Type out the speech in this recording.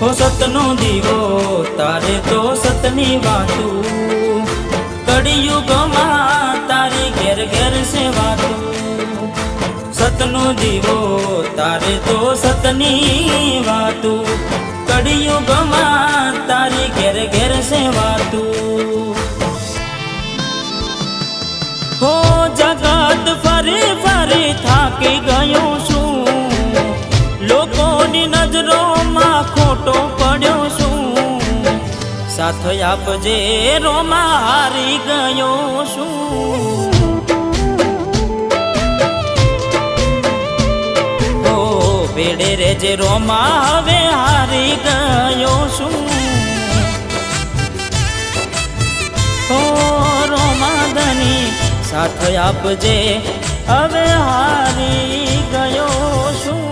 હો સતનો દીવો તારે તો સતની વાતું, કળિયુગમાં તારી ઘેર ઘેર સેવાતું। સતનો દીવો તારે તો સતની વાતું, કળિયુગમાં તારી ઘેર ઘેર સેવાતું। હો જગત ફરી ફરી થાકી ગયો છું, લોકોની નજરોમાં ખોટો પડ્યો છું, સાથ આપજે રોમા હારી ગયો છું। હો ભેડે રેજે રોમા હવે હારી ગયો છું। હો રોમા ધની સાથ આપજે હવે હારી ગયો છું।